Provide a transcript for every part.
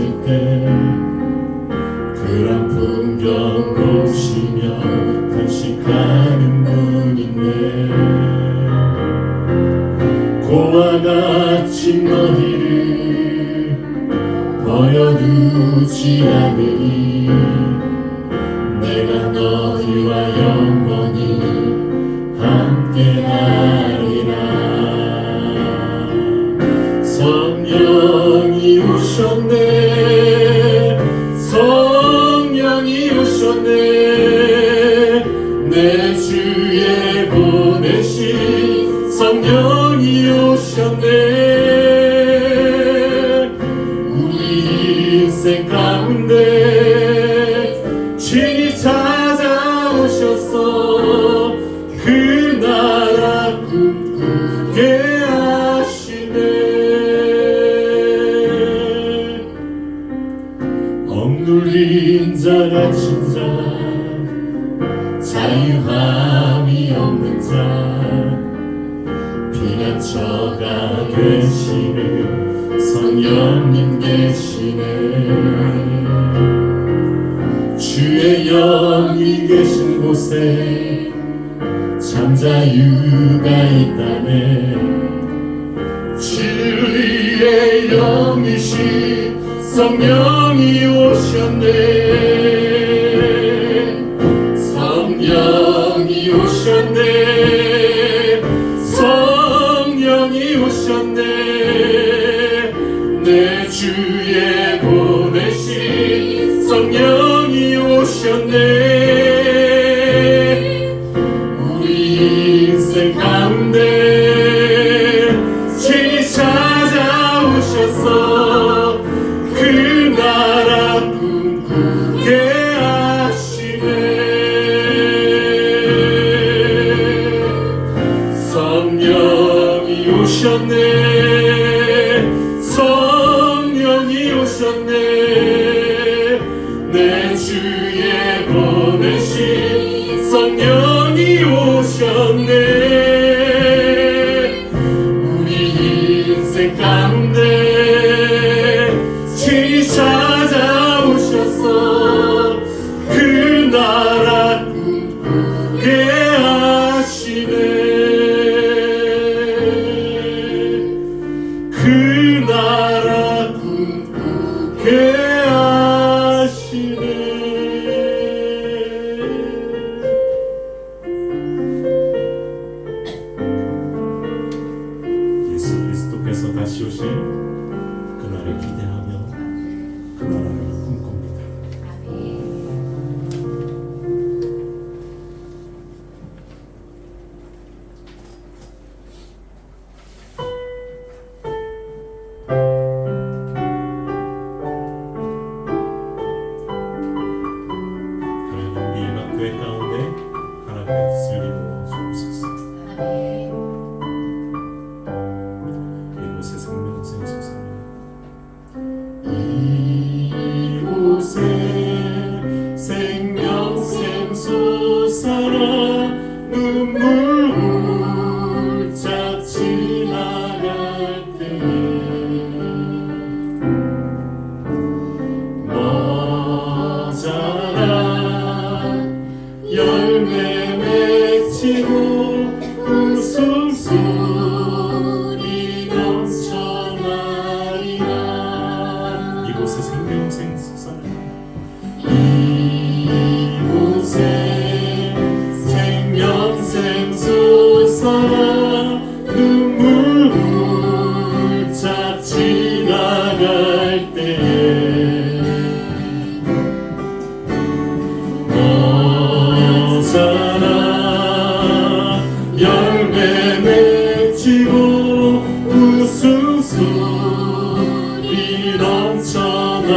지칠 때 그런 풍경 보시며 탄식하는 분 있네. 고와 같이 너희를 버려두지 않으리. 내가 너희와 영원히 함께하리라. 성령이 오셨네. 성령이 오셨네. 내 주에 보내신 성령이 오셨네. 우리 인생 가운데 주님 찾아오셨어. 그 나라 꿈꾸게 하시네. 억눌린 자 갇힌 자 자유함이 없는 자 피난처가 되시는 성령님 계시네. 주의 영이 계신 곳에 참 자유가 있다네. 진리의 영이신 성령이 오셨네. 성령이 오셨네. 성령이 오셨네. 내 주에 보내신 성령이 오셨네. 우리 인생 가운데 주님 찾아오셨어. 그 나라 꿈꾸게 하시네. 성령이 오셨네. 성령이 오셨네. 내 주에 보내신 성령이 오셨네. 우리 인생 가운데 주님 찾아오셨어. 그 나라 꿈꾸게 하시네. 그 나라 꿈꾸게 하시네. 예수 그리스도께서 다시 오실 그날을 기대하며 그 나라를 꿈꿉니다. 하나님 우리 일반교회 가운데 하나님의 뜻을 이루어 주옵소서. 이곳에 생명생 솟아나 이곳에 생명생 솟아나 눈물 훌쩍 지나갈 때에 모자란 열매 맺히고 웃음소리 넘쳐나리라. 이곳에 생명생 솟아나 이곳에 생명생 솟아나 눈물 훌쩍 지나갈 때에 모자란 열매 맺히고 웃음소리 넘쳐나리라.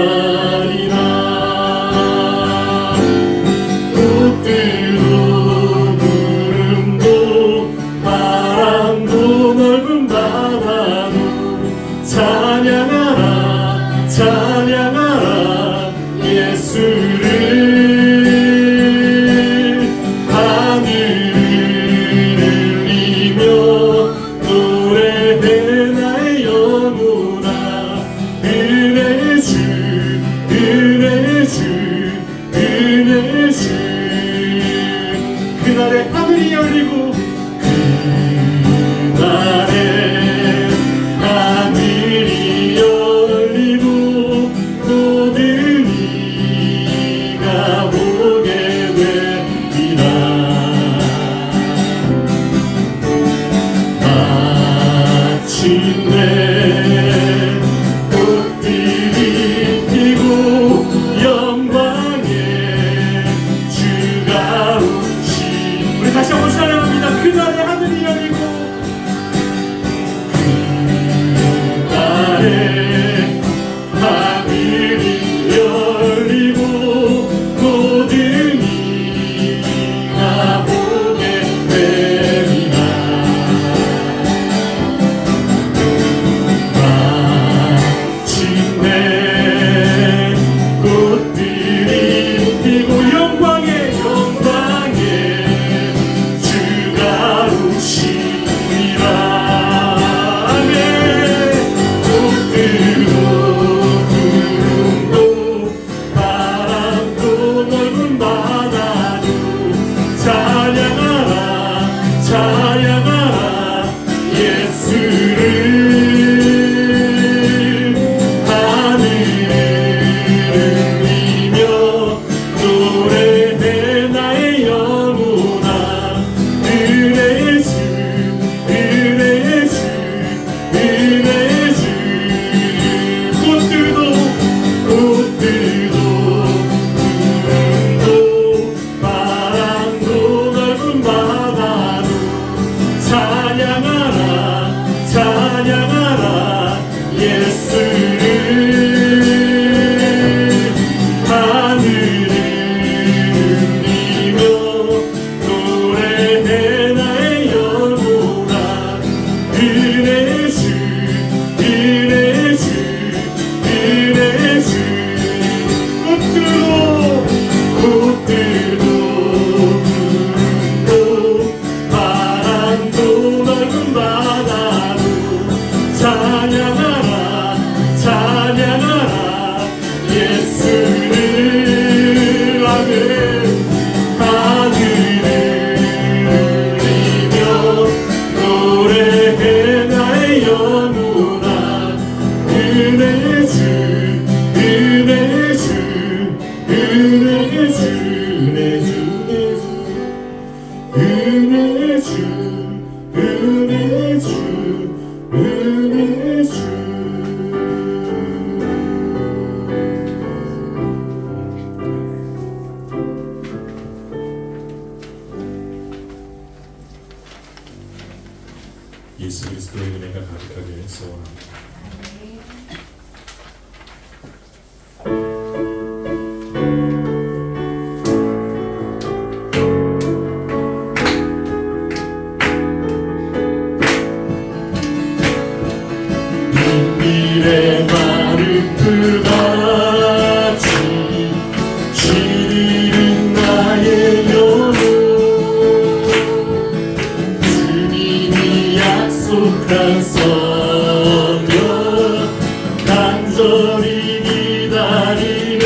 나리네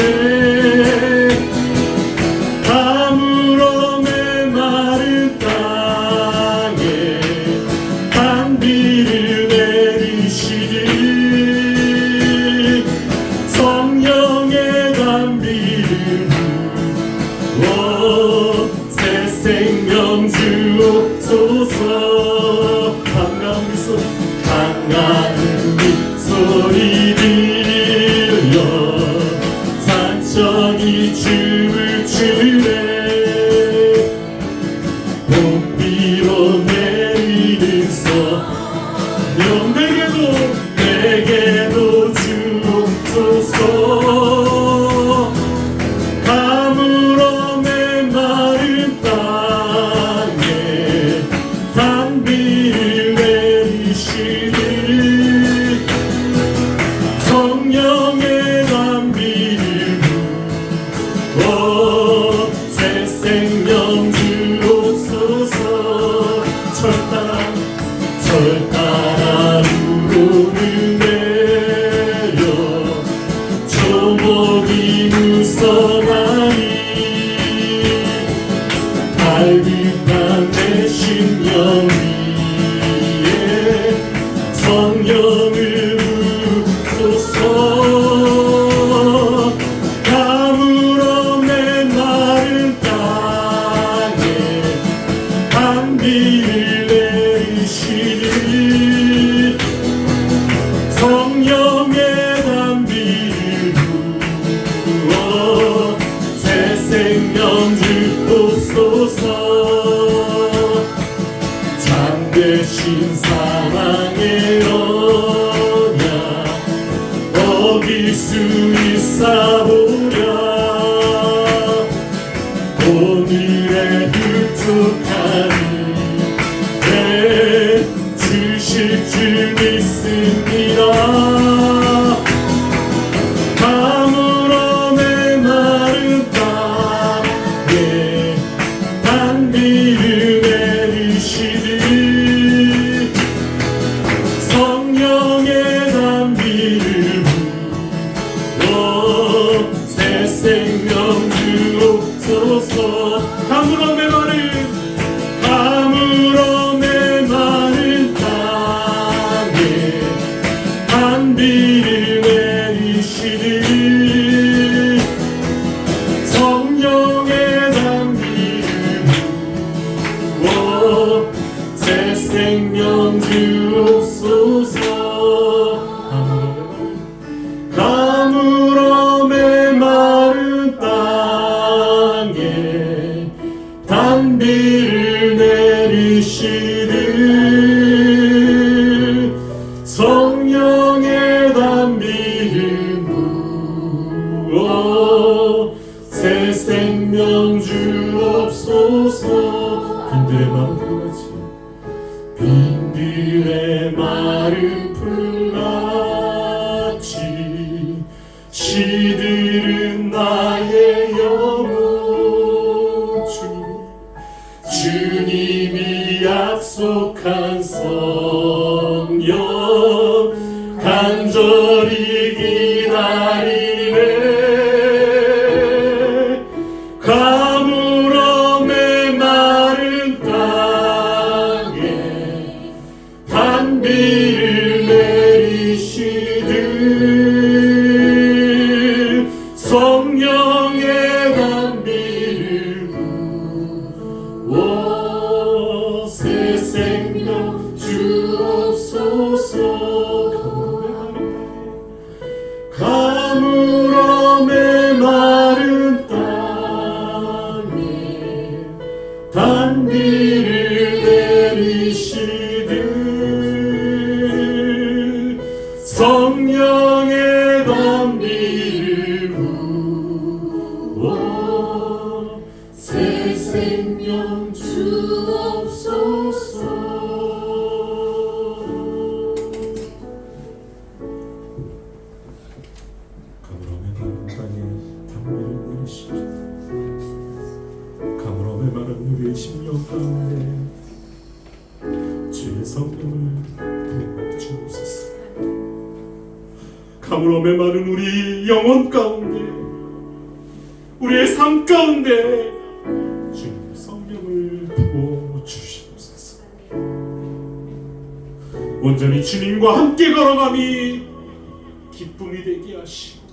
가물어 메마른 땅에 단비를 내리시리 성령의 단비를 새 생명 주옵소서 강가는 소리 들려 산천이 춤을 추네 봄비로 내리는 성령 내게도 주옵소서 가물어 메마른 땅에 단비를 내리시리 성령의 단비를 새 생명 주옵소서 철 따라 우르르 내려 조목이 무성하니 발윗한 내 심령 위에 성령을 부소서 가물어 메마른 땅에 단비를 내리시리 성령의 단비를 부어 새 생명 주옵소서 참되신 사랑의 언약 어길 수 있사오랴 오늘의 흡족하니 내 주실 줄 믿습니다 가물어 메마른 땅에 단비를 내리시리 성령의 단비를 부어 새 생명 주옵소서 가물어 메마른 땅에 단비를 내리시리 성령의 단비를 부어 새 생명 주옵소서 가물어 메마른 땅에 단비를 내리시리 성령의 단비를 부어 새 생명 주옵소서 빈들의 마른 풀같이 시들은 나의 영혼 주님이 약속한 성령 간절히 기다리네 가물어 메마른 땅에 단비를 내리시듯 성령의 단비를 부어 새 생명 주옵소서 가물어 메마른 땅에 단비를 내리시듯 성령의 단비를 부어 새 생명 주옵소서 가물어 메마른 땅에 단비를 내리시듯 가물어 메마른 우리의 심령 가운데 주의 성령을 부어 주옵소서 참으로 메마른 우리 영혼 가운데, 우리의 삶 가운데 주님 성령을 부어 주시옵소서. 온전히 주님과 함께 걸어감이 기쁨이 되게 하시고,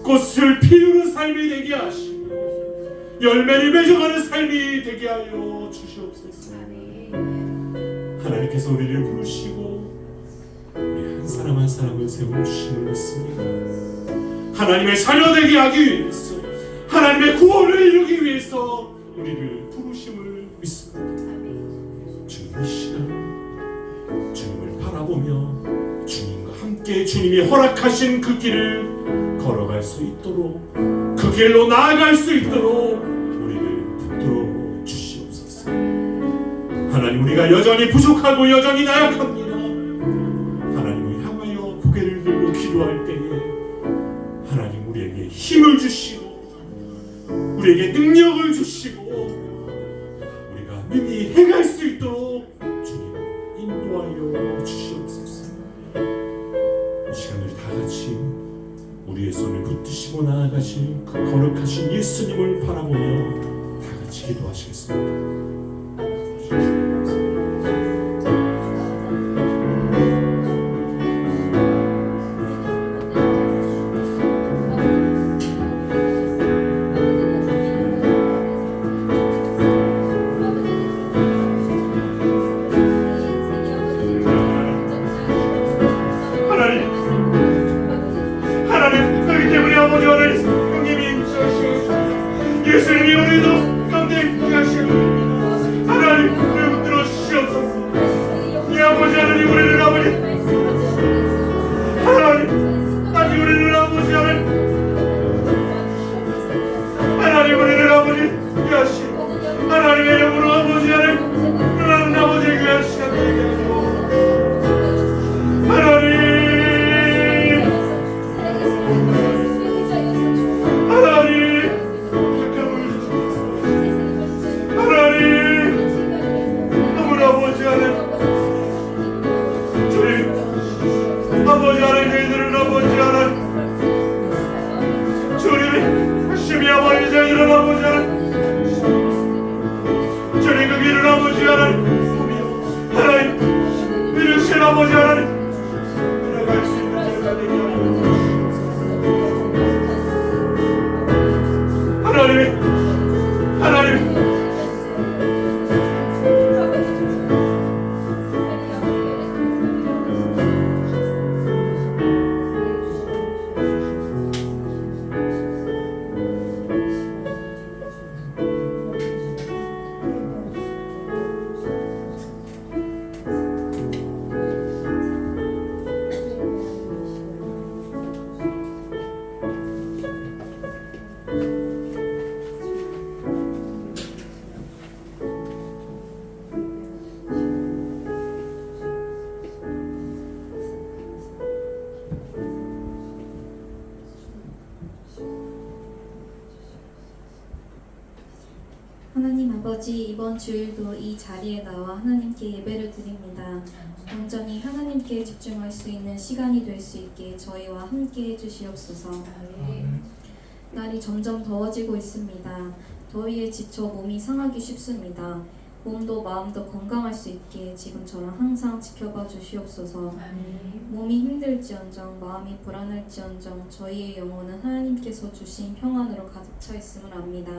꽃을 피우는 삶이 되게 하시고, 열매를 맺어가는 삶이 되게 하여 주시옵소서. 하나님께서 우리를 부르시고 우리 한 사람 한 사람을 세워주심을 믿습니다. 하나님의 자녀 되게 하기 위해서, 하나님의 구원을 이루기 위해서 우리를 부르심을 믿습니다. 주님 이 시간 주님을 바라보며 주님과 함께 주님이 허락하신 그 길을 걸어갈 수 있도록, 그 길로 나아갈 수 있도록 우리를 붙들어 주시옵소서. 하나님, 우리가 여전히 부족하고 여전히 나약합니다. 하나님을 향하여 고개를 들고 기도할 때에 하나님 우리에게 힘을 주시고 우리에게 능력을 주시고 우리가 능히 행할 수 있도록 주님 인도하여 주시옵소서. 이 시간 우리 다 같이 우리의 손을 붙드시고 나아가신 그 거룩하신 예수님을 바라보며 다 같이 기도하시겠습니다. 예수님이 우리도 가운데 있게 하시고 하나님 우리를 붙들어 주시옵소서. 이 아버지 하나님, 우리를 아버지 하나님, 아직 우리를 아버지 하나님 우리를 아버지 있게 하시고 하나님의 이름으로 아버지 하나님 아버지의 귀한 시간 되게 하시고 하나님 아버지 하나님, 저희들은 아버지 하나님 주님이 열심히 아버지 저희들은 아버지 하나님 주님 그 길을 아버지 하나님 하나님 이루신 아버지 하나님 들어갈 수 있는 제가 되게 하나님 하나님 아버지, 이번 주일도 이 자리에 나와 하나님께 예배를 드립니다. 온전히 하나님께 집중할 수 있는 시간이 될 수 있게 저희와 함께 해주시옵소서. 날이 점점 더워지고 있습니다. 더위에 지쳐 몸이 상하기 쉽습니다. 몸도 마음도 건강할 수 있게 지금처럼 항상 지켜봐 주시옵소서. 몸이 힘들지언정 마음이 불안할지언정 저희의 영혼은 하나님께서 주신 평안으로 가득 차 있음을 압니다.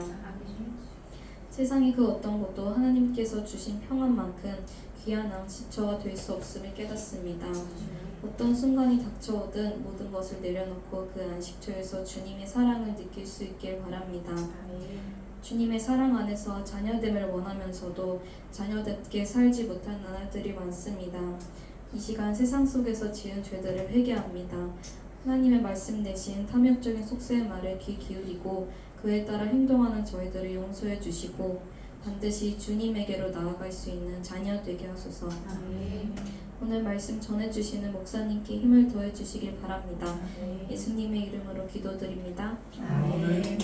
세상의 그 어떤 것도 하나님께서 주신 평안만큼 귀한 안식처가 될 수 없음을 깨닫습니다. 어떤 순간이 닥쳐오든 모든 것을 내려놓고 그 안식처에서 주님의 사랑을 느낄 수 있길 바랍니다. 주님의 사랑 안에서 자녀됨을 원하면서도 자녀답게 살지 못한 나날들이 많습니다. 이 시간 세상 속에서 지은 죄들을 회개합니다. 하나님의 말씀 대신 탐욕적인 속세의 말에 귀 기울이고 그에 따라 행동하는 저희들을 용서해 주시고 반드시 주님에게로 나아갈 수 있는 자녀 되게 하소서. 오늘 말씀 전해주시는 목사님께 힘을 더해 주시길 바랍니다. 예수님의 이름으로 기도드립니다. 아멘.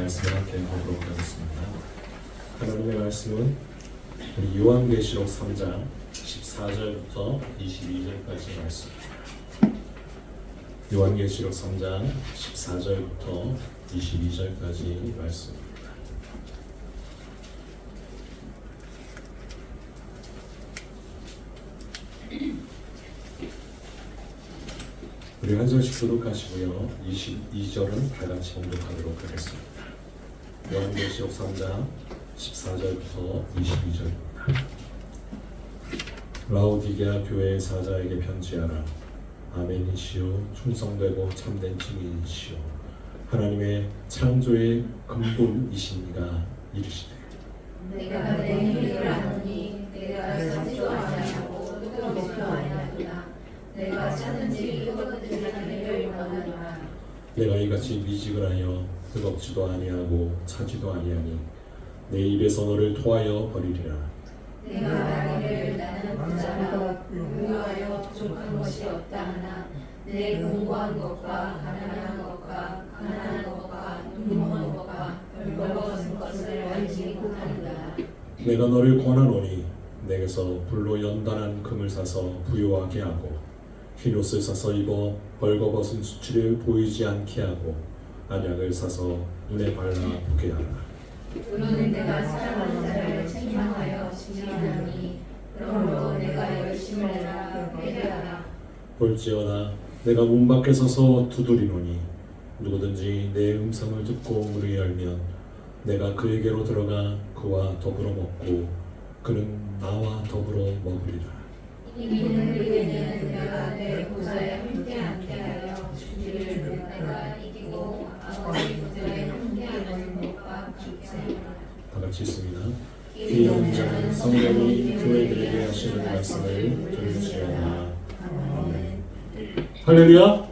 말씀을 함께 보도록 하겠습니다. 하나님의 말씀은 우리 요한계시록 3장 14절부터 22절까지 말씀. 요한계시록 3장 14절부터 22절까지 말씀입니다. 우리 한 절씩 교독하시고요. 22절은 다 같이 봉독하도록 하겠습니다. 요한계시록 3장 14절부터 22절입니다. 라오디게아 교회의 사자에게 편지하라. 아멘이시오 충성되고 참된 증인이시오 하나님의 창조의 근본이신 이가 이르시되 내가 내 일을 아노니 내가 사지도 아니하고 뜨거우지도 아니하구나. 내가 찾는지 뜨겁지를 원하노라. 내가 이같이 미지근하여 뜨겁지도 아니하고 차지도 아니하니 내 입에서 너를 토하여 버리리라. 내가 말하기를 나는 부자라 부유하여 부족한 것이 없다 하나 내 공고한 것과 가난한 것과 눈먼 것과 벌거벗은 것을 알지 못하는다. 내가 너를 권하노니 내게서 불로 연단한 금을 사서 부요하게 하고 흰옷을 사서 입어 벌거벗은 수치를 보이지 않게 하고 안약을 사서 눈에 발라 보게 하라. 그는 내가 사랑하는 자를 책망하여 징계하노니 그러므로 내가 열심을 내라 회개하라. 볼지어다 내가 문 밖에 서서 두드리노니 누구든지 내 음성을 듣고 문을 열면 내가 그에게로 들어가 그와 더불어 먹고 그는 나와 더불어 먹으리라. 이기는 그에게는 내가 내 보좌에 함께 하여 주기를 내가 이기고 아버지 보좌에 함께하는 것과 같이 다 같이 있습니다. 귀한 자는 성령이 교회들에게 하시는 말씀을 들으시오나. 아멘. 할렐루야.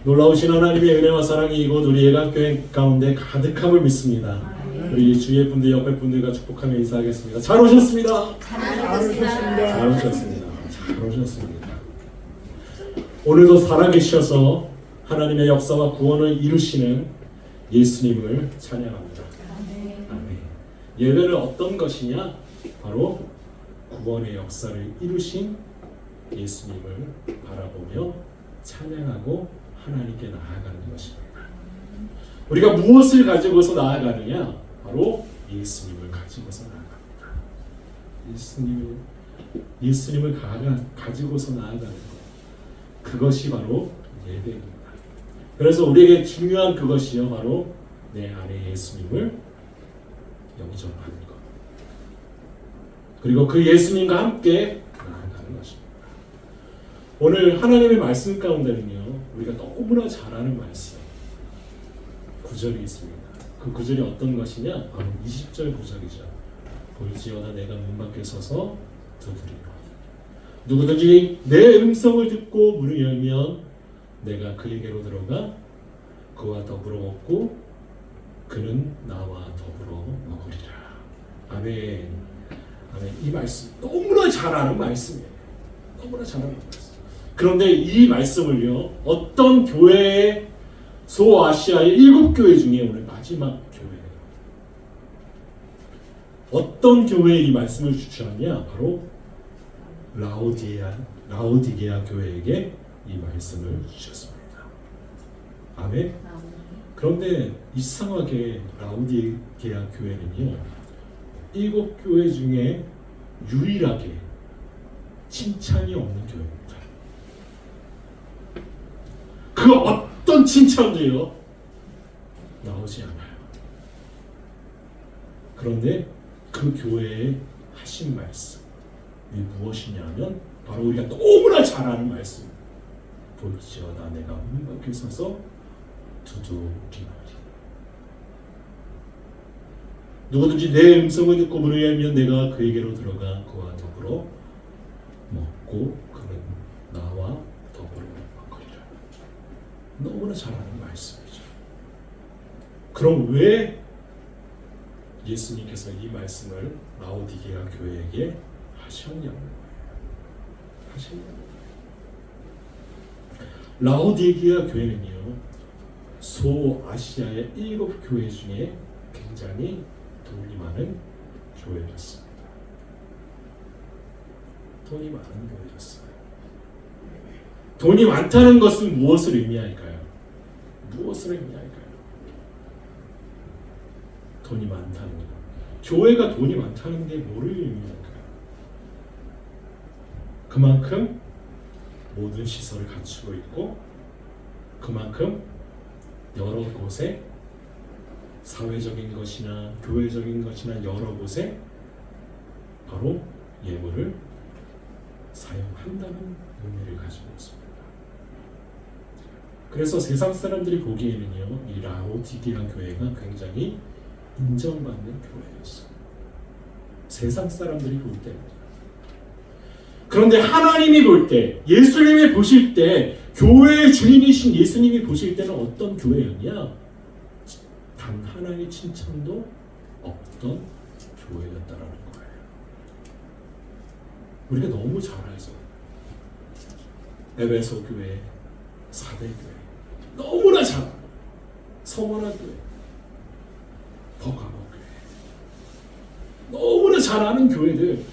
놀라우신 하나님의 은혜와 사랑이 이곳 우리 예감교회 가운데 가득함을 믿습니다. 우리 주위의 분들 옆에 분들과 축복하며 인사하겠습니다. 잘 오셨습니다. 잘 오셨습니다. 잘 오셨습니다. 오늘도 살아계셔서 하나님의 역사와 구원을 이루시는 예수님을 찬양합니다. 아멘. 예배는 어떤 것이냐? 바로 구원의 역사를 이루신 예수님을 바라보며 찬양하고 하나님께 나아가는 것입니다. 우리가 무엇을 가지고서 나아가느냐? 바로 예수님을 가지고서 나아갑니다. 예수님을 가지고서 나아가는 것. 그것이 바로 예배입니다. 그래서 우리에게 중요한 그것이요, 바로 내 안에 예수님을 영접하는 것. 그리고 그 예수님과 함께 나아가는 것입니다. 오늘 하나님의 말씀 가운데는요, 우리가 너무나 잘 아는 말씀 구절이 있습니다. 그 구절이 어떤 것이냐? 바로 20절 구절이죠. 볼지어다 내가 문 밖에 서서 두드리노니 누구든지 내 음성을 듣고 문을 열면 내가 그에게로 들어가 그와 더불어 먹고 그는 나와 더불어 먹으리라. 아멘. 아멘. 이 말씀 너무나 잘 아는 말씀이에요. 너무나 잘 아는 말씀. 그런데 이 말씀을요, 어떤 교회의 소아시아의 7교회 중에 오늘 마지막 교회예요. 어떤 교회에 이 말씀을 주셨냐? 바로 라오디게아 교회에게 이 말씀을 주셨습니다. 아멘. 그런데 이상하게 라오디게아 교회는요, 7교회 중에 유일하게 칭찬이 없는 교회입니다. 그 어떤 칭찬도요 나오지 않아요. 그런데 그 교회에 하신 말씀이 무엇이냐면 바로 우리가 너무나 잘 아는 말씀. 볼지어다 내가 문 밖에 서서 두드리노니 누구든지 내 음성을 듣고 문을 열면 내가 그에게로 들어가 그와 더불어 먹고 그는 나와 더불어 먹으리라. 너무나 잘 아는 말씀이죠. 그럼 왜 예수님께서 이 말씀을 라오디게아 교회에게 하셨냐는 거예요. 라오디게아 교회는요, 소아시아의 7교회 중에 굉장히 돈이 많은 교회였습니다. 돈이 많은 교회였어요. 돈이 많다는 것은 무엇을 의미할까요? 무엇을 의미할까요? 돈이 많다는 것. 교회가 돈이 많다는 게 뭐를 의미할까요? 그만큼 모든 시설을 갖추고 있고, 그만큼 여러 곳에 사회적인 것이나 교회적인 것이나 여러 곳에 바로 예물을 사용한다는 의미를 가지고 있습니다. 그래서 세상 사람들이 보기에는요, 이 라오디게아 교회가 굉장히 인정받는 교회였어요. 세상 사람들이 볼 때입니다. 그런데 하나님이 볼 때, 예수님이 보실 때, 교회의 주인이신 예수님이 보실 때는 어떤 교회였냐? 단 하나의 칭찬도 없던 교회였다라는 거예요. 우리가 너무 잘 알죠. 에베소 교회, 사대 교회, 너무나 잘 알아요. 서머나 교회, 버가모 교회, 너무나 잘 아는 교회들.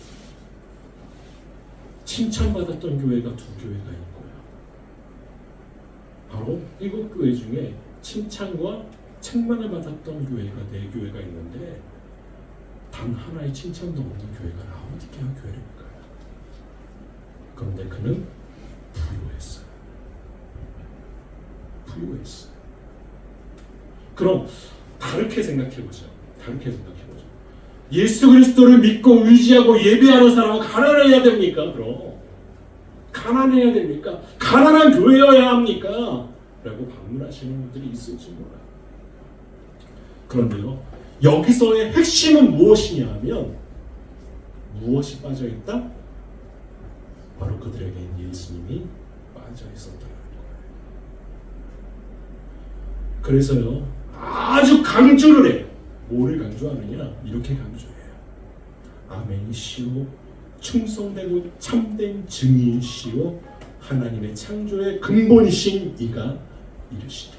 칭찬받았던 교회가 2교회가 있고요. 바로 7교회 중에 칭찬과 책망을 받았던 교회가 4교회가 있는데, 단 하나의 칭찬도 없는 교회가 라오디게아 교회니까요. 그런데 그는 부유했어요. 부유했어요. 그럼 다르게 생각해보죠. 예수 그리스도를 믿고 의지하고 예배하는 사람은 가난해야 됩니까? 그럼 가난해야 됩니까? 가난한 교회여야 합니까? 라고 반문하시는 분들이 있을지 몰라요. 그런데요, 여기서의 핵심은 무엇이냐 하면, 무엇이 빠져있다? 바로 그들에게는 예수님이 빠져있었다는 거예요. 그래서요, 아주 강조를 해요. 뭐를 강조하느냐? 이렇게 강조해요. 아멘이시오, 충성되고 참된 증인이시오, 하나님의 창조의 근본이신 이가 이르시되.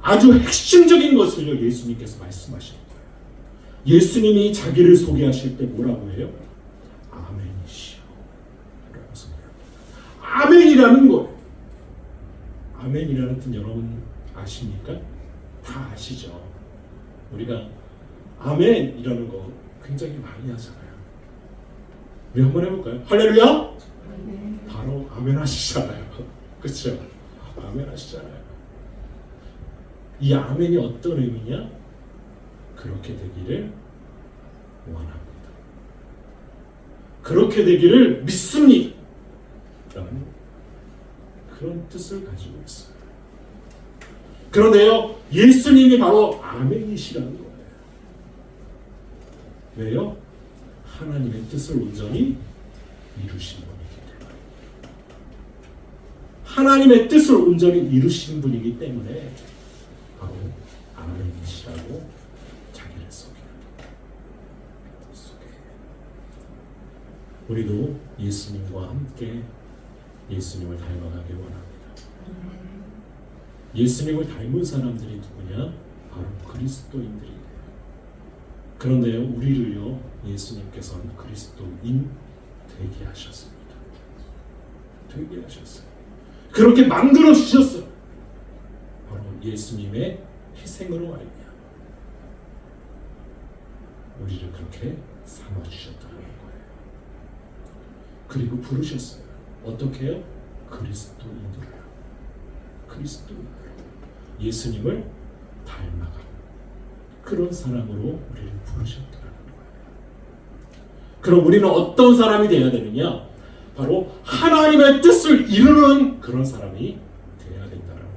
아주 핵심적인 것을요, 예수님께서 말씀하시는 거예요. 예수님이 자기를 소개하실 때 뭐라고 해요? 아멘이시오 라고 소개합니다. 아멘이라는 거예요. 아멘이라는 뜻 여러분 아십니까? 다 아시죠? 우리가 아멘이라는 거 굉장히 많이 하잖아요. 우리 한번 해볼까요? 할렐루야? 바로 아멘 하시잖아요. 그렇죠? 아멘 하시잖아요. 이 아멘이 어떤 의미냐? 그렇게 되기를 원합니다. 그렇게 되기를 믿습니다. 라는 그런 뜻을 가지고 있어요. 그런데요, 예수님이 바로 아멘이시라는 거예요. 왜요? 하나님의 뜻을 온전히 이루신 분이기 때문에. 하나님의 뜻을 온전히 이루신 분이기 때문에 바로 아멘이시라고 자기를 소개합니다. 우리도 예수님과 함께 예수님을 닮아가길 원합니다. 예수님을 닮은 사람들이 누구냐? 바로 그리스도인들이에요. 그런데요, 우리를요, 예수님께서는 그리스도인 되게 하셨습니다. 되게 하셨어요. 그렇게 만들어 주셨어요. 바로 예수님의 희생으로 말미암아 우리를 그렇게 삼아 주셨다는 거예요. 그리고 부르셨어요. 어떻게 해요? 그리스도인으로요. 그리스도인으로 예수님을 닮아가는 그런 사람으로 우리를 부르셨다는 거예요. 그럼 우리는 어떤 사람이 되어야 되느냐? 바로 하나님의 뜻을 이루는 그런 사람이 되어야 된다는 거예요.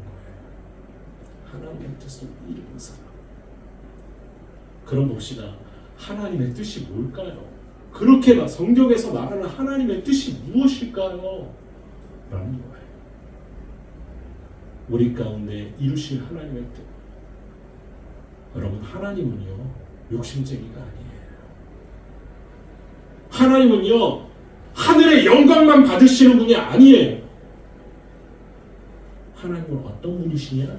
하나님의 뜻을 이루는 사람. 그럼 봅시다. 하나님의 뜻이 뭘까요? 그렇게 성경에서 말하는 하나님의 뜻이 무엇일까요? 라는 거예요. 우리 가운데 이루실 하나님의 뜻. 여러분, 하나님은요, 욕심쟁이가 아니에요. 하나님은요, 하늘의 영광만 받으시는 분이 아니에요. 하나님은 어떤 분이시냐?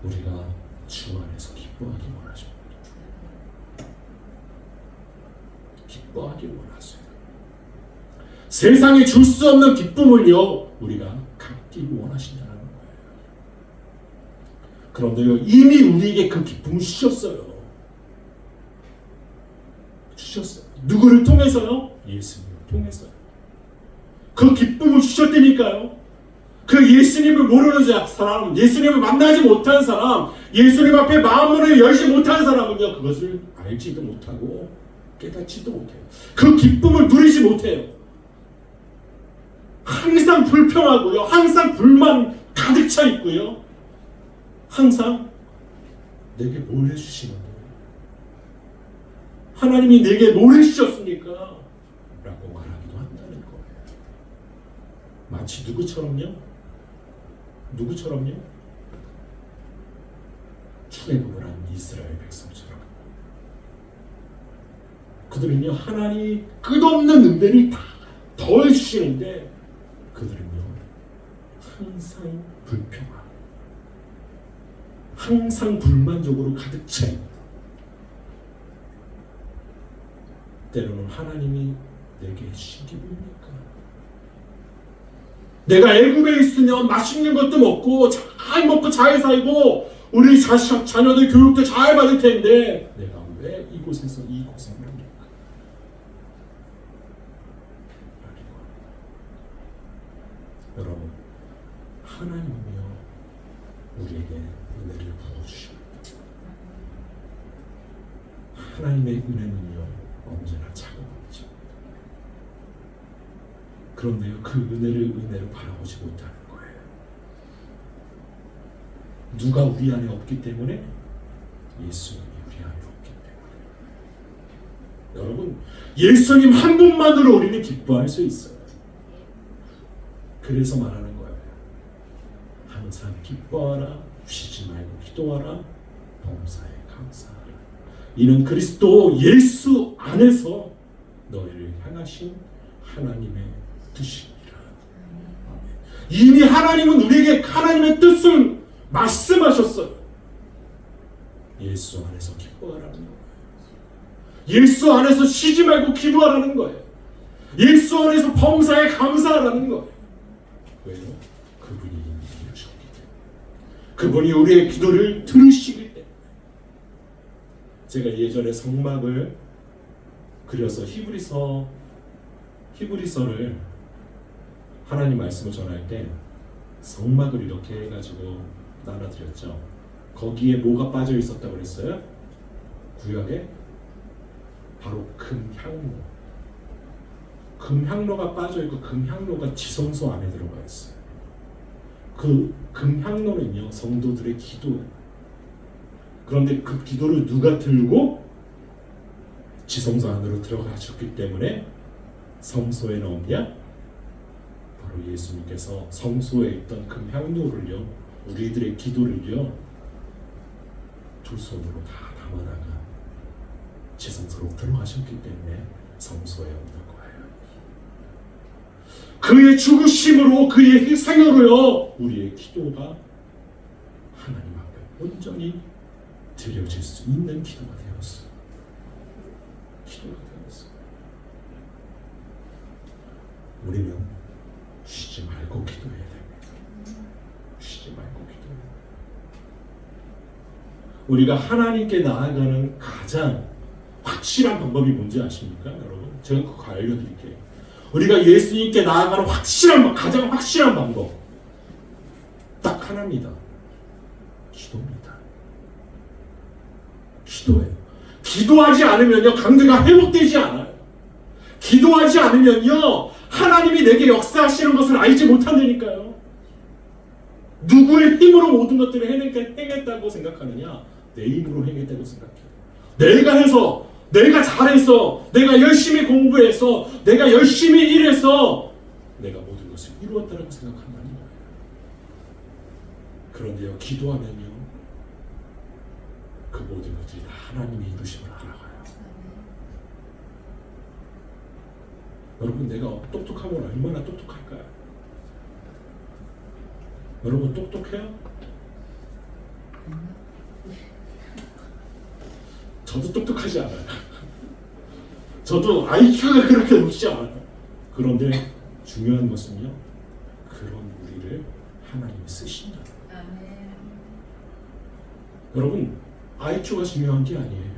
우리가 주 안에서 기뻐하기 원하십니다. 기뻐하기 원하세요. 세상에 줄 수 없는 기쁨을요 우리가 갖기 원하신다는 거예요. 그런데요 이미 우리에게 그 기쁨을 주셨어요. 누구를 통해서요? 예수님을 통해서요. 그 기쁨을 주셨다니까요. 그 예수님을 모르는 사람, 예수님을 만나지 못한 사람, 예수님 앞에 마음문을 열지 못한 사람은요 그것을 알지도 못하고 깨닫지도 못해요. 그 기쁨을 누리지 못해요. 항상 불평하고요, 항상 불만 가득 차 있고요, 항상 내게 뭘 해주시는데, 하나님이 내게 뭘 해주셨습니까? 라고 말하기도 한다는 거예요. 마치 누구처럼요? 출애굽을 한 이스라엘 백성처럼. 그들은요 하나님 끝없는 은혜를 다 더해 주시는데 그들은요 항상 불평하고 항상 불만족으로 가득 차 있고, 때로는 하나님이 내게 해주신 게 뭡니까? 내가 애굽에 있으면 맛있는 것도 먹고 잘 먹고 잘 살고 우리 자녀들 교육도 잘 받을 텐데 내가 왜 이곳에서 이 고생을 합니까? 여러분, 하나님은요 우리에게 은혜를 부어주십니다. 하나님의 은혜는요 언제나 차가워지죠. 그런데요 그 은혜로 바라보지 못하는 거예요. 누가 우리 안에 없기 때문에? 예수님이 우리 안에 없기 때문에. 여러분, 예수님 한 분만으로 우리는 기뻐할 수 있어요. 그래서 말하는 거예요. 항상 기뻐하라, 쉬지 말고 기도하라, 범사에 감사하라. 이는 그리스도 예수 안에서 너희를 향하신 하나님의 뜻이니라. 이미 하나님은 우리에게 하나님의 뜻을 말씀하셨어요. 예수 안에서 기뻐하라는 거예요. 예수 안에서 쉬지 말고 기도하라는 거예요. 예수 안에서 범사에 감사하라는 거예요. 왜요? 그분이 이미 이루셨기 때문에. 그분이 우리의 기도를 들으시기 때문에. 제가 예전에 성막을 그려서 히브리서를 하나님 말씀을 전할 때 성막을 이렇게 해가지고 나눠드렸죠. 거기에 뭐가 빠져 있었다고 그랬어요? 구약에 바로 금향로. 금향로가 빠져 있고 금향로가 지성소 안에 들어가 있어요. 그 금향로는요 성도들의 기도예요. 그런데 그 기도를 누가 들고 지성소 안으로 들어가셨기 때문에 성소에 넣었냐? 바로 예수님께서 성소에 있던 금향로를요 우리들의 기도를요 두 손으로 다 담아다가 지성소로 들어가셨기 때문에 성소에 없는 거예요. 그의 죽으심으로 그의 희생으로요 우리의 기도가 하나님 앞에 온전히 드려질 수 있는 기도가 되었어요. 우리는 쉬지 말고 기도해야 됩니다. 쉬지 말고 기도해야 됩니다. 우리가 하나님께 나아가는 가장 확실한 방법이 뭔지 아십니까? 여러분, 제가 그거 알려드릴게요. 우리가 예수님께 나아가는 가장 확실한 방법 딱 하나입니다. 기도입니다. 기도예요. 기도하지 않으면요 관계가 회복되지 않아요. 기도하지 않으면요 하나님이 내게 역사하시는 것을 알지 못한다니까요. 누구의 힘으로 모든 것들을 해냈다고 생각하느냐? 내 힘으로 해냈다고 생각해요. 내가 해서, 내가 잘해서, 내가 열심히 공부해서, 내가 열심히 일해서 내가 모든 것을 이루었다고 생각한다는 거예요. 그런데요 기도하면요 그 모든 것들이 다 하나님이 이루심을 알아가요. 여러분, 내가 똑똑하면 얼마나 똑똑할까요? 여러분 똑똑해요? 저도 똑똑하지 않아요. 저도 IQ가 그렇게 높지 않아요. 그런데 중요한 것은요, 그런 우리를 하나님이 쓰신다. 아멘. 여러분, IQ가 중요한 게 아니에요.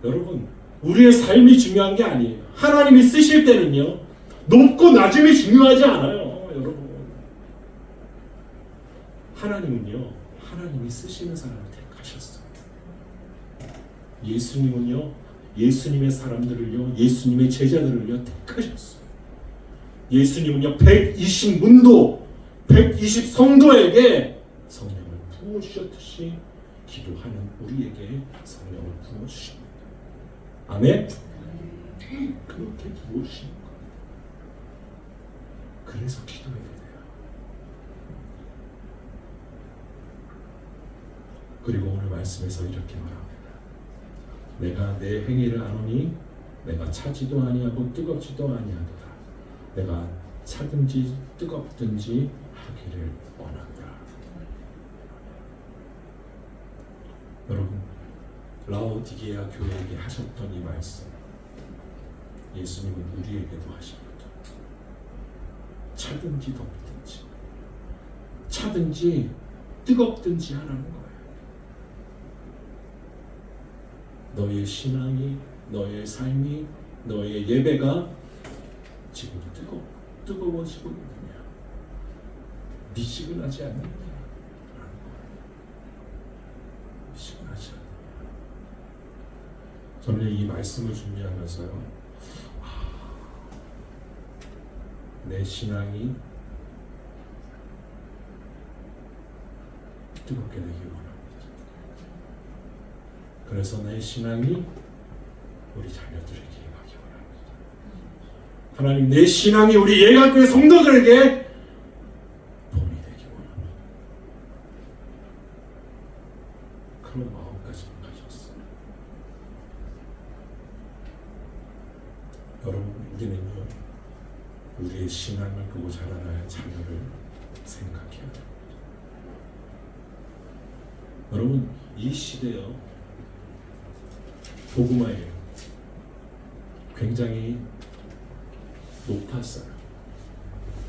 여러분, 우리의 삶이 중요한 게 아니에요. 하나님이 쓰실 때는요, 높고 낮음이 중요하지 않아요. 여러분, 하나님은요, 하나님이 쓰시는 사람을 택하셨어요. 예수님은요, 예수님의 사람들을요, 예수님의 제자들을요 택하셨어요. 예수님은요 120문도 120성도에게 성령을 부어주셨듯이 기도하는 우리에게 성령을 부어주십니다. 아멘? 그렇게 부어주시는 거예요. 그래서 기도해야 돼요. 그리고 오늘 말씀에서 이렇게 말합니다. 내가 내 행위를 아노니 내가 차지도 아니하고 뜨겁지도 아니하도다. 내가 차든지 뜨겁든지 하기를 원한다. 여러분, 라오디게아 교회에게 하셨던 이 말씀, 예수님은 우리에게도 하십니다. 차든지 덥든지, 차든지 뜨겁든지 하라는 거예요. 너의 신앙이, 너의 삶이, 너의 예배가 지금 뜨거워지고 있느냐, 미지근하지 않느냐, 미지근하지 않느냐. 저는 이 말씀을 준비하면서요, 내 신앙이 뜨겁게 되기 원합니다. 그래서 내 신앙이 우리 자녀들에게 임하기 원합니다. 하나님, 내 신앙이 우리 예가교회 성도들에게 도움이 되기 원합니다. 그런 마음까지 가졌어요. 여러분, 우리는요, 우리의 신앙을 보고 자라나야 자녀를 생각해야 됩니다. 여러분, 이 시대요, 복음화예요. 굉장히 높았어요.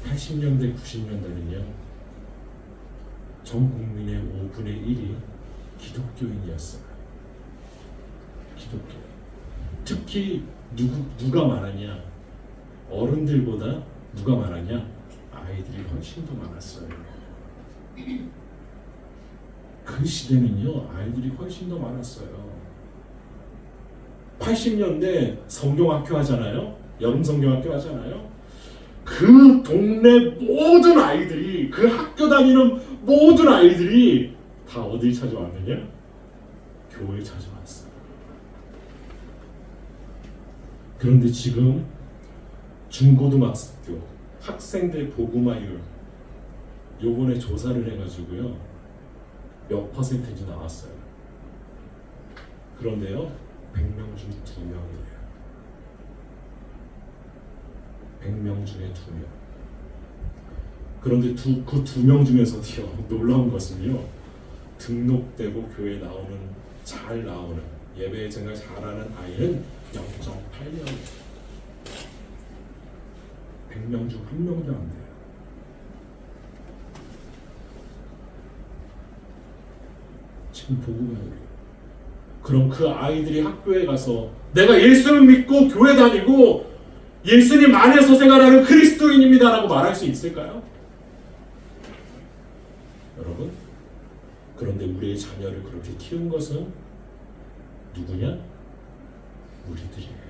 80년대, 90년대는요, 전 국민의 5분의 1이 기독교인이었어요. 기독교. 특히 누가 많았냐? 어른들보다 누가 많았냐? 아이들이 훨씬 더 많았어요. 그 시대는요, 아이들이 훨씬 더 많았어요. 80년대 성경학교 하잖아요. 여름 성경학교 하잖아요. 그 동네 모든 아이들이, 그 학교 다니는 모든 아이들이 다 어딜 찾아왔느냐? 교회 찾아왔어요. 그런데 지금 중고등학교 학생들 복음화율 요번에 조사를 해가지고요, 몇 퍼센트인지 나왔어요. 그런데요, 100명 중에 2명이래요. 100명 중에 2명. 그런데 그 2명 중에서도요, 놀라운 것은요, 등록되고 교회에 나오는, 잘 나오는, 예배 생활 잘하는 아이는 0.8명이에요. 100명 중 1명도 안 돼요. 지금 복음화율이. 그럼 그 아이들이 학교에 가서 내가 예수를 믿고 교회 다니고 예수님 안에서 생활하는 그리스도인입니다 라고 말할 수 있을까요? 여러분, 그런데 우리의 자녀를 그렇게 키운 것은 누구냐? 우리들이에요.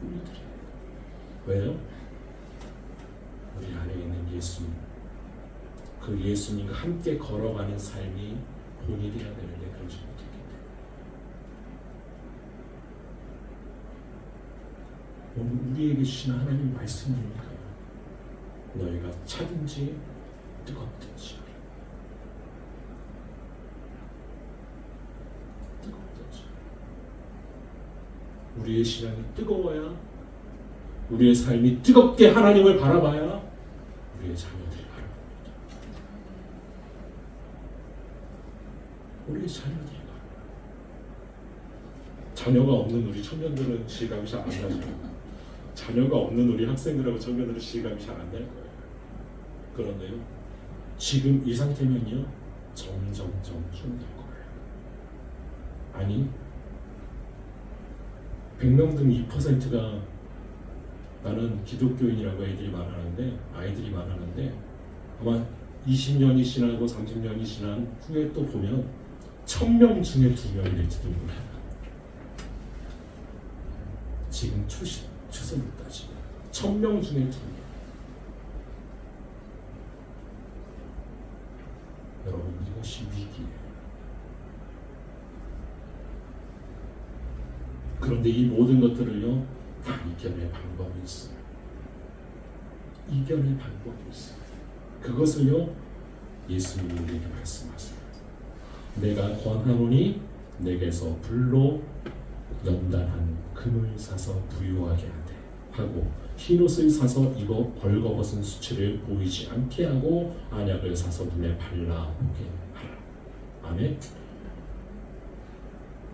우리들이에요. 왜요? 우리 안에 있는 예수님, 그 예수님과 함께 걸어가는 삶이 본일이야 되는데 그러지 못했기 때문에 오늘 우리에게 주신 하나님의 말씀입니다. 너희가 차든지 뜨겁든지 뜨겁든지. 우리의 신앙이 뜨거워야 우리의 삶이 뜨겁게 하나님을 바라봐야 우리의 자녀들이 바라봅니다. 우리의 자녀들이 바라봐요. 자녀가 없는 우리 청년들은 실감이 잘 안 나죠. 자녀가 없는 우리 학생들하고 청년들은 실감이 잘 안 날 거예요. 그런데요, 지금 이 상태면요, 점점점 줄어들 거예요. 아니, 100명 중 2%가 나는 기독교인이라고 아이들이 말하는데 아마 20년이 지나고 30년이 지난 후에 또 보면 1000명 중에 2명이 될지도 몰라요. 지금 추세를 따지면 1000명 중에 2명. 여러분, 이것이 위기예요. 그런데 이 모든 것들을요, 다 이겨낼 방법이 있어요. 이겨낼 방법이 있어요. 그것을요, 예수님이 우리에게 말씀하세요. 내가 권하노니 내게서 불로 연단한 금을 사서 부유하게 하되 하고 흰옷을 사서 입어 벌거벗은 수치를 보이지 않게 하고 안약을 사서 눈에 발라보게 하라. 아멘.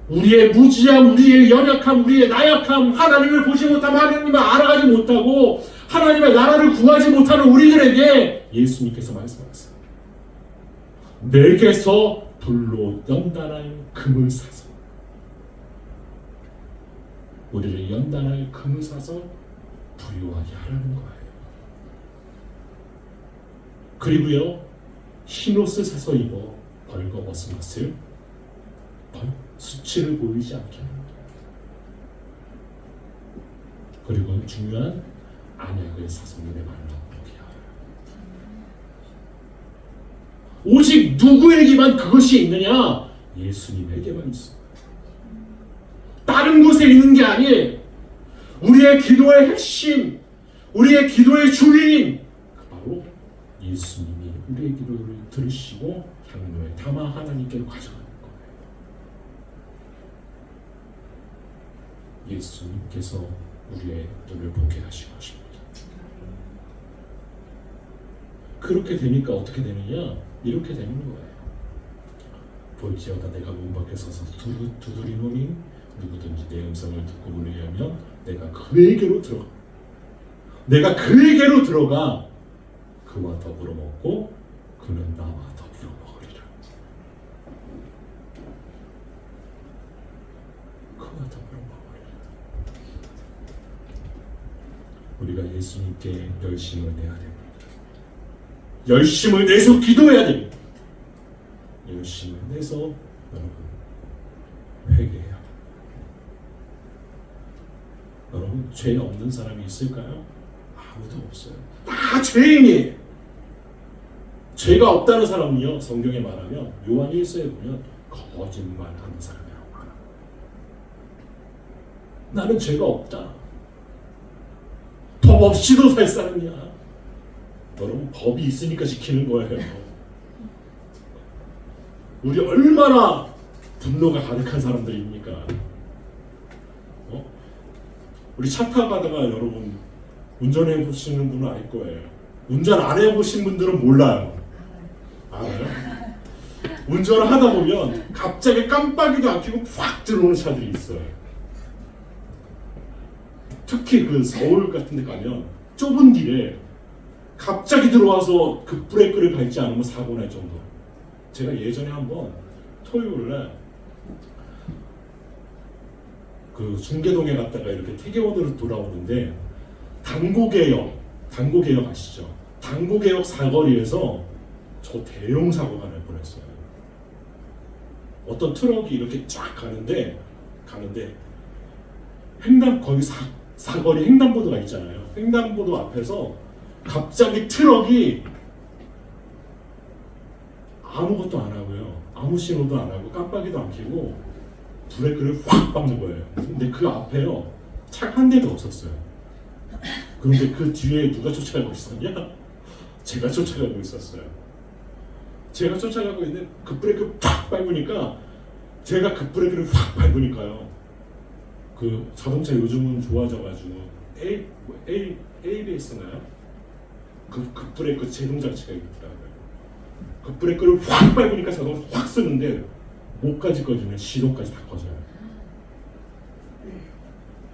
우리의 무지함, 우리의 연약함, 우리의 나약함, 하나님을 보지 못하면 하나님을 알아가지 못하고 하나님의 나라를 구하지 못하는 우리들에게 예수님께서 말씀하세요. 내게서 불로 연단할 금을 사서, 우리를 연단할 금을 사서 부유하게 하라는 거예요. 그리고요, 흰옷을 사서 입어 벌거벗은 것을 수치를 보이지 않게 합니다. 그리고 중요한 안약을 사서 눈에 말라보게 하라. 오직 누구에게만 그것이 있느냐? 예수님에게만 있어요. 다른 곳에 있는 게 아니에요. 우리의 기도의 핵심, 우리의 기도의 주인, 바로 예수님이 우리의 기도를 들으시고 향로에 담아 하나님께로 가져가는 거예요. 예수님께서 우리의 눈을 보게 하신 것입니다. 그렇게 되니까 어떻게 되느냐? 이렇게 되는 거예요. 볼지어다 내가 문 밖에 서서 두드리노니 누구든지 내 음성을 듣고 문을 열면 내가 그에게로 들어가 그와 더불어 먹고 그는 나와 더불어 먹으리라. 그와 더불어 먹으리라. 우리가 예수님께 열심을 내야 됩니다. 열심을 내서 기도해야 됩니다. 열심을 내서 여러분 회개해야 합니다. 여러분, 죄 없는 사람이 있을까요? 아무도 없어요. 다 죄인이에요. 죄가 없다는 사람은요, 성경에 말하면 요한 1서에 보면 거짓말하는 사람이라고 말합니다. 나는 죄가 없다. 법 없이도 살 사람이야. 여러분, 법이 있으니까 지키는 거예요. 우리 얼마나 분노가 가득한 사람들입니까? 우리 차 타고 가다가 여러분 운전해 보시는 분은 알 거예요. 운전 안 해보신 분들은 몰라요. 알아요? 운전을 하다 보면 갑자기 깜빡이도 안 켜고 확 들어오는 차들이 있어요. 특히 그 서울 같은 데 가면 좁은 길에 갑자기 들어와서 급브레이크를 밟지 않으면 사고 날 정도. 제가 예전에 한번 토요일날 그 중계동에 갔다가 이렇게 태계원으로 돌아오는데 당고개역 아시죠? 당고개역 사거리에서 저 대형 사고가 날 뻔했어요. 어떤 트럭이 이렇게 쫙 가는데 거기 사거리 횡단보도가 있잖아요. 횡단보도 앞에서 갑자기 트럭이 아무것도 안 하고요, 아무 신호도 안 하고 깜빡이도 안 켜고 브레이크를 확 밟는 거예요. 근데 그 앞에요, 차 한 대도 없었어요. 그런데 그 뒤에 누가 쫓아가고 있었냐? 제가 쫓아가고 있었어요. 제가 쫓아가고 있는데 급브레이크를 팍 밟으니까, 제가 급브레이크를 확 밟으니까요, 그 자동차 요즘은 좋아져가지고 ABS나요? 그 브레이크 제동 장치가 있더라고요. 그 브레이크를 확 밟으니까 자동차 확 쓰는데 목까지 꺼지면 시동까지 다 꺼져요.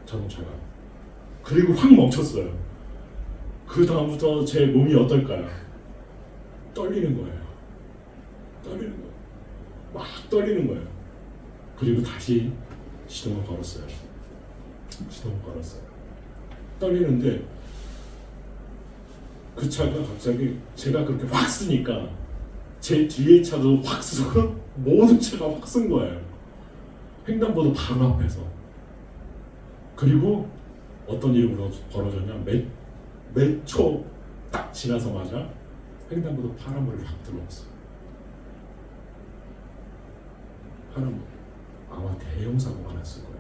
자동차가. 그리고 확 멈췄어요. 그 다음부터 제 몸이 어떨까요? 떨리는 거예요. 떨리는 거예요. 막 떨리는 거예요. 그리고 다시 시동을 걸었어요. 시동을 걸었어요. 떨리는데 그 차가 갑자기 제가 그렇게 확 쓰니까 제 뒤에 차도 확 쓰고 모든 차가 확 쓴 거예요. 횡단보도 바로 앞에서. 그리고 어떤 일이 벌어졌냐? 몇 초 딱 지나서마자 횡단보도 파란불이 확 들어왔어요. 파란불. 아마 대형 사고가 났을 거예요.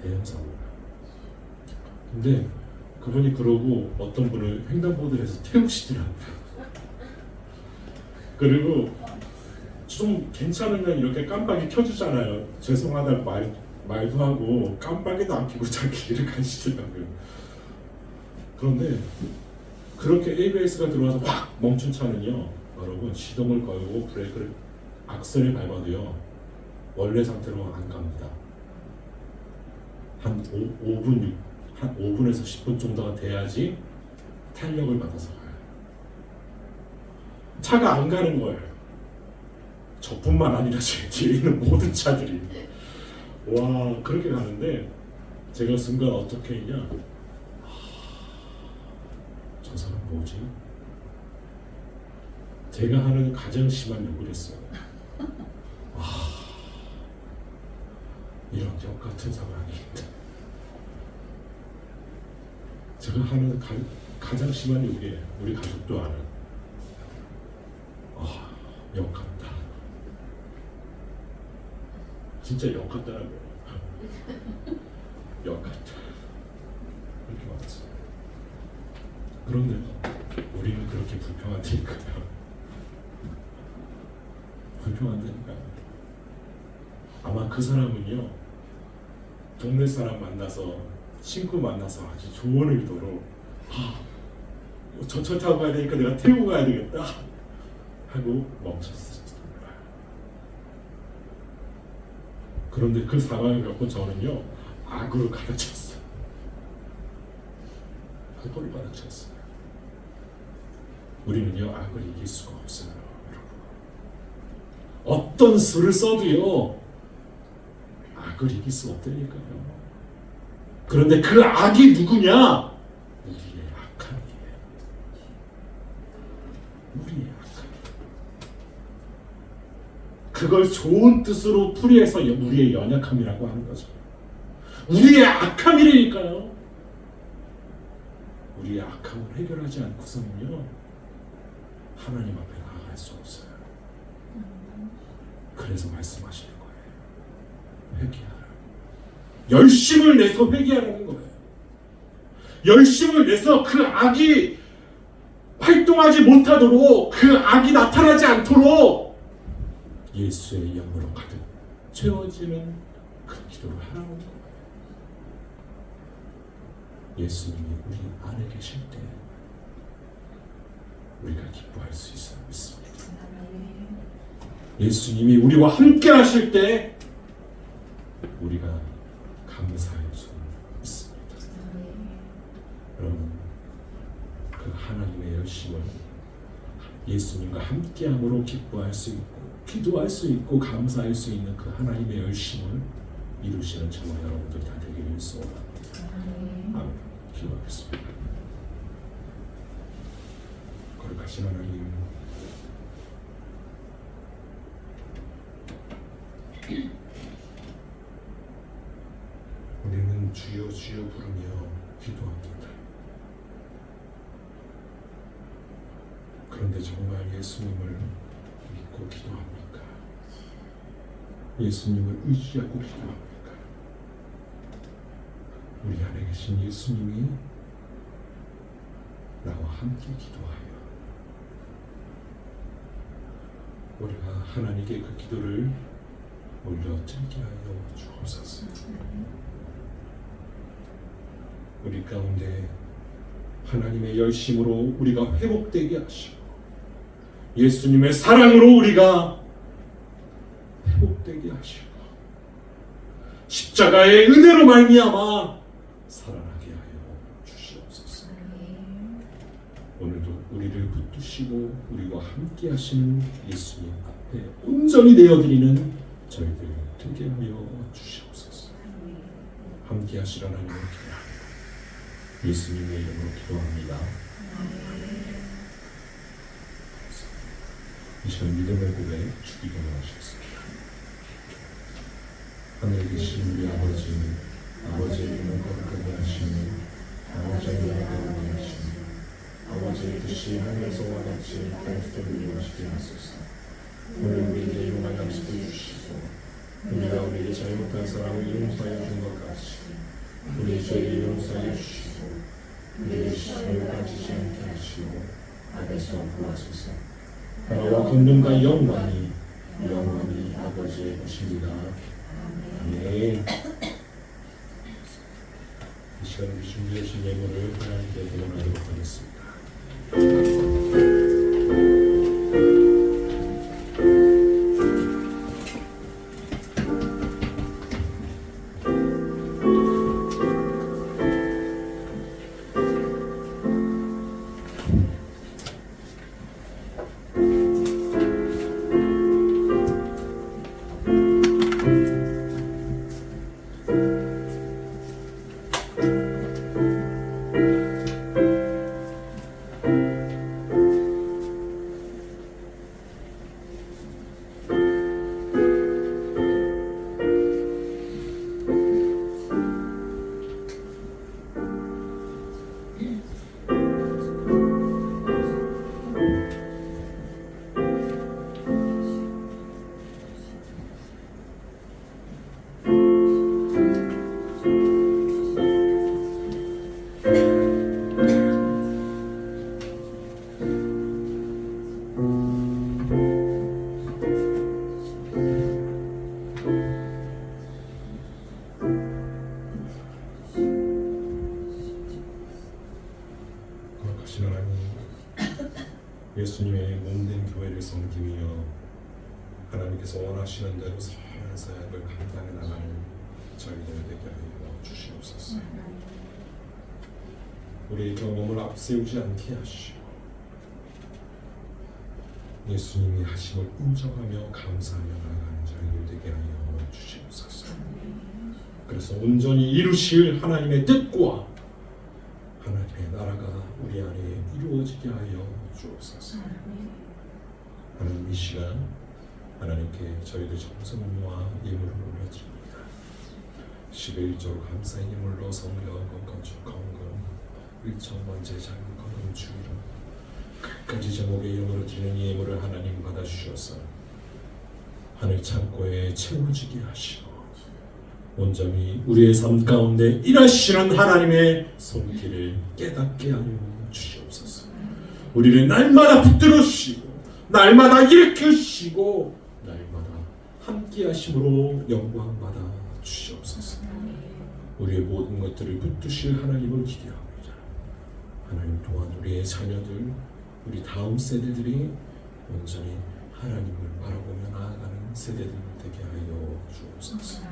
대형 사고가. 근데 그분이 그러고 어떤 분을 횡단보도에서 태우시더라고요. 그리고 좀 괜찮으면 이렇게 깜빡이 켜주잖아요. 죄송하다고 말도 하고 깜빡이도 안 켜고 자기 길을 가시더라고요. 그런데 그렇게 ABS가 들어와서 확 멈춘 차는요, 여러분 시동을 걸고 브레이크를 악셀을 밟아도요 원래 상태로 안 갑니다. 한 5분에서 10분 정도가 돼야지 탄력을 받아서 가요. 차가 안 가는 거예요. 저뿐만 아니라 제 뒤에 있는 모든 차들이. 와, 그렇게 가는데 제가 순간 어떻게 했냐? 저 사람 뭐지? 제가 하는 가장 심한 욕을 했어요. 이런 역 같은 상황이 있다. 제가 하는 가장 심한 욕이에요. 우리 가족도 아는. 역 같다. 진짜 역 같다라고요. 역 같다. 이렇게 말했어요. 그런데 우리는 그렇게 불평한다니까요. 불평한다니까요. 아마 그 사람은요, 동네 사람 만나서, 친구 만나서 아주 좋은 의도로 전철 타고 가야 되니까 내가 태우고 가야 되겠다 하고 멈췄을지도 몰라요. 그런데 그 상황을 갖고 저는요, 악으로 가르쳤어요. 악으로 가르쳤어요. 우리는요, 악을 이길 수가 없어요, 여러분. 어떤 수를 써도요, 악을 이길 수 없다니까요. 그런데 그 악이 누구냐? 우리의 악함이에요. 우리의 악함. 그걸 좋은 뜻으로 풀이해서 우리의 연약함이라고 하는 거죠. 우리의 악함이라니까요. 우리의 악함을 해결하지 않고서는요, 하나님 앞에 나아갈 수 없어요. 그래서 말씀하시는 거예요. 회개하라. 열심을 내서 회개하라는 거예요. 열심을 내서 그 악이 활동하지 못하도록, 그 악이 나타나지 않도록 예수의 영으로 가득 채워지는 그 기도를 하라는 거예요. 예수님이 우리 안에 계실 때 우리가 기뻐할 수 있어요. 믿습니다. 예수님이 우리와 함께 하실 때 우리가 감사할 수 있습니다. 여러분, 그 하나님의 열심을 예수님과 함께함으로 기뻐할 수 있고, 기도할 수 있고, 감사할 수 있는 그 하나님의 열심을 이루시는 저와 여러분들이 다 되기를 소원합니다. 아멘. 기도하겠습니다. 거룩하신 하나님, 우리는 주여 주여 부르며 기도합니다. 그런데 정말 예수님을 믿고 기도합니까? 예수님을 의지하고 기도합니까? 우리 안에 계신 예수님이 나와 함께 기도하여 우리가 하나님께 그 기도를 올려드리게 하여 주옵소서. 우리 가운데 하나님의 열심으로 우리가 회복되게 하시고 예수님의 사랑으로 우리가 회복되게 하시고 십자가의 은혜로 말미암아 살아나게 하여 주시옵소서. 오늘도 우리를 붙드시고 우리와 함께 하시는 예수님 앞에 온전히 내어드리는 저희들 되게 하여 주시옵소서. 함께 하시라 하나님을 기도합니다. 예수님의 이름으로 기도합니다. 이 시간 믿음의 고백 주기도 하시겠습니다. 하늘에 계신 우리 아버지의 이름을 거룩하게 하시며 아버지의 나라가 오게 하시며 아버지의 뜻이 하늘에서와 같이 땅에서도 이루어지게 하소서. 오늘 우리에게 일용할 양식을 주시고 우리가 우리에게 잘못한 사람을 용서하여 준 것 같이 우리 죄를 용서하여 주시고 우리의 시험에 빠지지 않게 하시고 악에서 구하소서. 나라와 권능과 영광이 아버지의 것입니다. 아멘. 이 시간 우리 준비해 주신 예물을 하나님께 드려나도록 하겠습니다. 거룩하신 하나님, 예수님의 몸된 교회를 섬기며 하나님께서 원하시는 대로 선한 사역을 감당해 나갈 저희들 되게 하여 주시옵소서. 우리의 경험을 앞세우지 않게 하시고 예수님이 하심을 인정하며 감사하며 나아가는 저희들 되게 하여 주시옵소서. 그래서 온전히 이루실 하나님의 뜻과 하나님의 나라가 우리 안에 이루어지게 하여 주옵소서. 하나님, 이 시간 하나님께 저희들 정성과 예물을 올려드립니다. 11조로 감사의 예물로 성경, 건축, 헌금, 일천번째 자금, 건금, 주의로 끝까지 제목의 이름으로 드리는 예물을 하나님 받아주셔서 하늘 창고에 채워지게 하시고 온전히 우리의 삶 가운데 일하시는 하나님의 손길을 깨닫게 하여 주시옵소서. 우리를 날마다 붙들어 주시고 날마다 일으키시고 날마다 함께 하심으로 영광 받아 주시옵소서. 우리의 모든 것들을 붙드실 하나님을 기대합니다. 하나님 또한 우리의 자녀들, 우리 다음 세대들이 온전히 하나님을 바라보며 나아가는 세대들 되게 하여 주옵소서.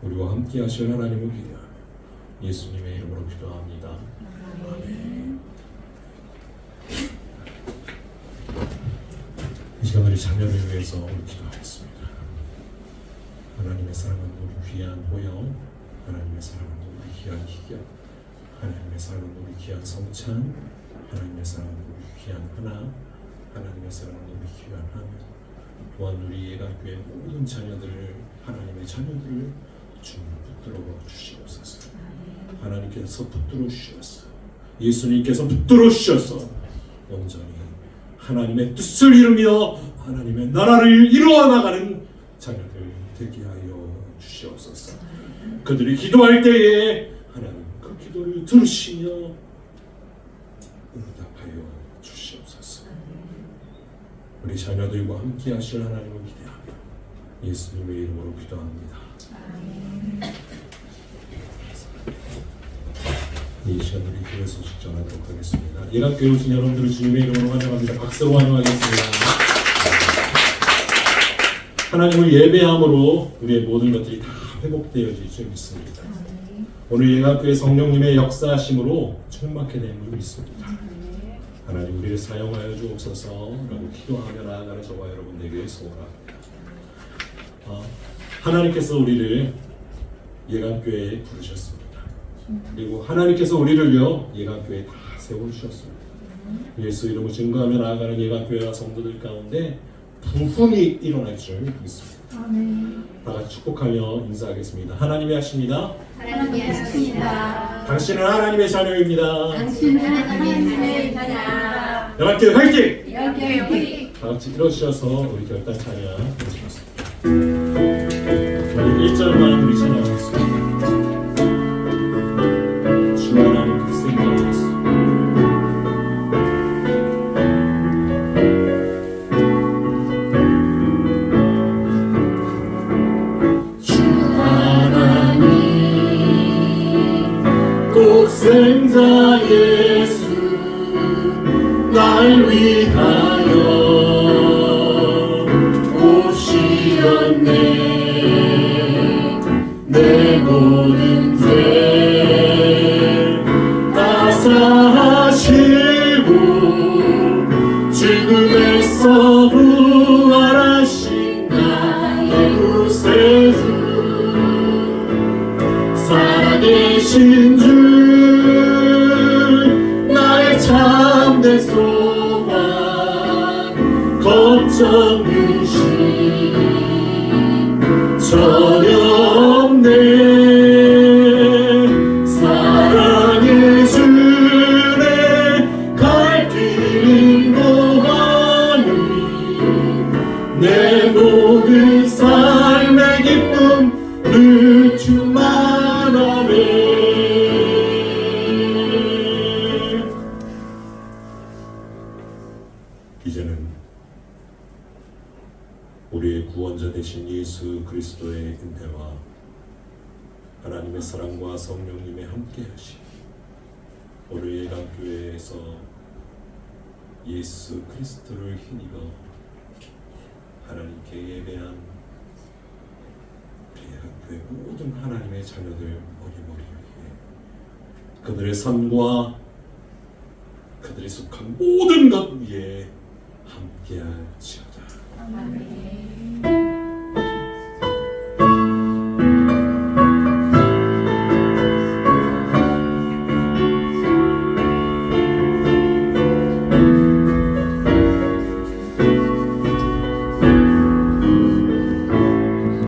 우리와 함께 하실 하나님을 기대하며 예수님의 이름으로 기도합니다. 아멘. 이 시간 우리 자녀를 위해서 우리 기도하겠습니다. 하나님의 사랑은 우리 귀한 호영, 하나님의 사랑은 우리 귀한 희경, 하나님의 사랑은 우리 귀한 성찬, 하나님의 사랑은 우리 귀한 하나, 하나님의 사랑은 우리 귀한 하나. 또한 우리 예가교회 모든 자녀들을, 하나님의 자녀들을 주님 붙들어 주시옵소서. 하나님께서 붙들어 주셔서 예수님께서 붙들어 주셔서 온전히 하나님의 뜻을 이루며 하나님의 나라를 이루어 나가는 자녀들 되게 하여 주시옵소서. 그들이 기도할 때에 하나님 그 기도를 들으시며 응답하여 주시옵소서. 우리 자녀들과 함께 하실 하나님을 기대하며 예수님의 이름으로 기도합니다. 아멘. 이 시간 우리 교회 소식 전하도록 하겠습니다. 예감교회 오신 여러분들을 주님의 이름으로 환영합니다. 박수로 환영하겠습니다. 하나님을 예배함으로 우리의 모든 것들이 다 회복되어질 줄 믿습니다. 오늘 예감교회 성령님의 역사하심으로 충만케 됨을 믿습니다. 하나님 우리를 사용하여 주옵소서라고 기도하며 나아가는 저와 여러분에게 소원합니다. 하나님께서 우리를 예감교회에 부르셨습니다. 그리고 하나님께서 우리를요 예감교회에 다 세워주셨습니다. 예수 이름을 증거하며 나아가는 예감교회와 성도들 가운데 부흥이 일어날 줄 믿습니다. 다 같이 축복하며 인사하겠습니다. 하나님이 하십니다. 하나님이 하십니다. 당신은 하나님의 자녀입니다. 당신은 하나님의 자녀. 예감교회 화이팅! 여기 다 같이 일어서셔서 우리 결단 찬양 드리겠습니다. 우리 1절만 우리 찬양하겠습니다. 주 하나님 그 생각하겠습니다. 독생자 예수 날 위하여 오시었네. 내 모든 죄 다 사하시고 죽음에서 부활하신 나의 구세주 살아계신 주 나의 참된 소망 걱정 근심 전혀 없네. 사랑의 주내 갈 길 인도하니 내 모든 삶의 기쁨 늘 충만하네. 이제는 우리의 구원자 되신 예수 그리스도의 은혜와 하나님의 사랑과 성령님의 함께하심 오늘 예감교회에서 예수 그리스도를 힘입어 하나님께 예배한 우리 예감교회 모든 하나님의 자녀들 머리머리 위에 그들의 삶과 그들이 속한 모든 것 위에 함께할지어다.